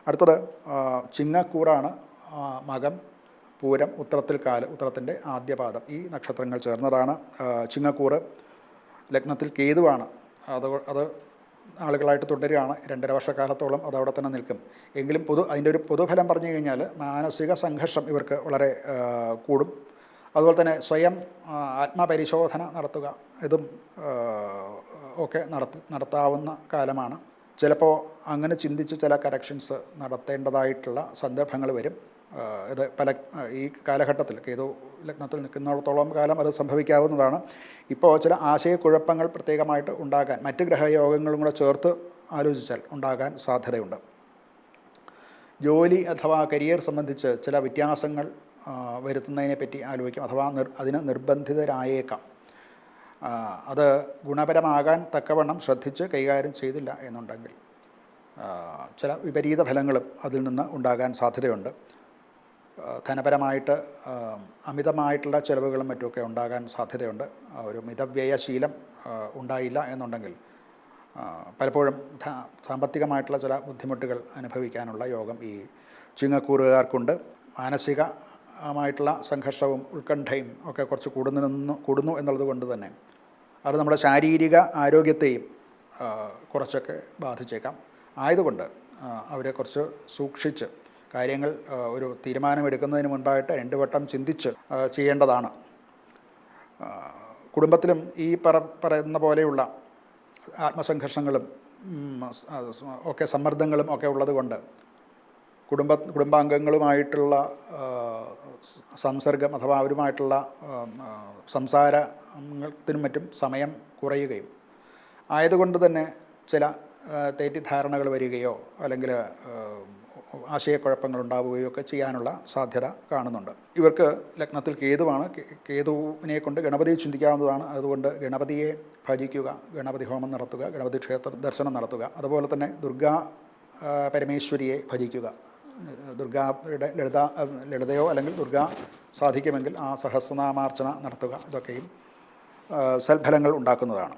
അടുത്തത് ചിങ്ങക്കൂറാണ്. മകം, പൂരം, ഉത്രത്തിൽ കാല്, ഉത്രത്തിൻ്റെ ആദ്യപാദം, ഈ നക്ഷത്രങ്ങൾ ചേർന്നതാണ് ചിങ്ങക്കൂറ്. ലഗ്നത്തിൽ കേതുവാണ്. അത് ആളുകളായിട്ട് തുടരുകയാണ്. 2.5 വർഷക്കാലത്തോളം അതവിടെ തന്നെ നിൽക്കും. എങ്കിലും അതിൻ്റെ ഒരു പൊതുഫലം പറഞ്ഞു കഴിഞ്ഞാൽ മാനസിക സംഘർഷം ഇവർക്ക് വളരെ കൂടും. അതുപോലെ തന്നെ സ്വയം ആത്മപരിശോധന നടത്തുക, ഇതും ഒക്കെ നടത്താവുന്ന കാലമാണ്. ചിലപ്പോൾ അങ്ങനെ ചിന്തിച്ച് ചില കറക്ഷൻസ് നടത്തേണ്ടതായിട്ടുള്ള സന്ദർഭങ്ങൾ വരും. ഇത് ഈ കാലഘട്ടത്തിൽ കേതു ലഗ്നത്തിൽ നിൽക്കുന്നിടത്തോളം കാലം അത് സംഭവിക്കാവുന്നതാണ്. ഇപ്പോൾ ചില ആശയക്കുഴപ്പങ്ങൾ പ്രത്യേകമായിട്ട് ഉണ്ടാകാൻ മറ്റ് ഗ്രഹയോഗങ്ങളും കൂടെ ചേർത്ത് ആലോചിച്ചാൽ ഉണ്ടാകാൻ സാധ്യതയുണ്ട്. ജോലി അഥവാ കരിയർ സംബന്ധിച്ച് ചില വ്യത്യാസങ്ങൾ വരുത്തുന്നതിനെപ്പറ്റി ആലോചിക്കും, അഥവാ അതിന് നിർബന്ധിതരായേക്കാം. അത് ഗുണപരമാകാൻ തക്കവണ്ണം ശ്രദ്ധിച്ച് കൈകാര്യം ചെയ്തില്ല എന്നുണ്ടെങ്കിൽ ചില വിപരീത ഫലങ്ങളും അതിൽ നിന്ന് ഉണ്ടാകാൻ സാധ്യതയുണ്ട്. ധനപരമായിട്ട് അമിതമായിട്ടുള്ള ചിലവുകളും മറ്റുമൊക്കെ ഉണ്ടാകാൻ സാധ്യതയുണ്ട്. ഒരു മിതവ്യയശീലം ഉണ്ടായില്ല എന്നുണ്ടെങ്കിൽ പലപ്പോഴും സാമ്പത്തികമായിട്ടുള്ള ചില ബുദ്ധിമുട്ടുകൾ അനുഭവിക്കാനുള്ള യോഗം ഈ ചിങ്ങക്കൂറുകാർക്കുണ്ട്. മാനസികമായിട്ടുള്ള സംഘർഷവും ഉത്കണ്ഠയും ഒക്കെ കുറച്ച് കൂടുന്നു എന്നുള്ളത് കൊണ്ട് തന്നെ അത് നമ്മുടെ ശാരീരിക ആരോഗ്യത്തെയും കുറച്ചൊക്കെ ബാധിച്ചേക്കാം. ആയതുകൊണ്ട് അവരെ കുറച്ച് സൂക്ഷിച്ച് കാര്യങ്ങൾ ഒരു തീരുമാനമെടുക്കുന്നതിന് മുൻപായിട്ട് 2 വട്ടം ചിന്തിച്ച് ചെയ്യേണ്ടതാണ്. കുടുംബത്തിലും ഈ പറയുന്ന പോലെയുള്ള ആത്മസംഘർഷങ്ങളും ഒക്കെ സമ്മർദ്ദങ്ങളും ഒക്കെ ഉള്ളതുകൊണ്ട് കുടുംബാംഗങ്ങളുമായിട്ടുള്ള സംസർഗം അഥവാ അവരുമായിട്ടുള്ള സംസാരത്തിനും മറ്റും സമയം കുറയുകയും ആയതുകൊണ്ട് തന്നെ ചില തെറ്റിദ്ധാരണകൾ വരികയോ അല്ലെങ്കിൽ ആശയക്കുഴപ്പങ്ങൾ ഉണ്ടാവുകയോ ഒക്കെ ചെയ്യാനുള്ള സാധ്യത കാണുന്നുണ്ട്. ഇവർക്ക് ലഗ്നത്തിൽ കേതുവാണ്. കേതുവിനെ കൊണ്ട് ഗണപതിയെ ചിന്തിക്കാവുന്നതാണ്. അതുകൊണ്ട് ഗണപതിയെ ഭജിക്കുക, ഗണപതി ഹോമം നടത്തുക, ഗണപതി ക്ഷേത്ര ദർശനം നടത്തുക. അതുപോലെ തന്നെ ദുർഗാ പരമേശ്വരിയെ ഭജിക്കുക. ദുർഗായുടെ ലളിതയോ അല്ലെങ്കിൽ ദുർഗ സാധിക്കുമെങ്കിൽ ആ സഹസ്രനാമാർച്ചന നടത്തുക. ഇതൊക്കെയും സൽഫലങ്ങൾ ഉണ്ടാക്കുന്നതാണ്.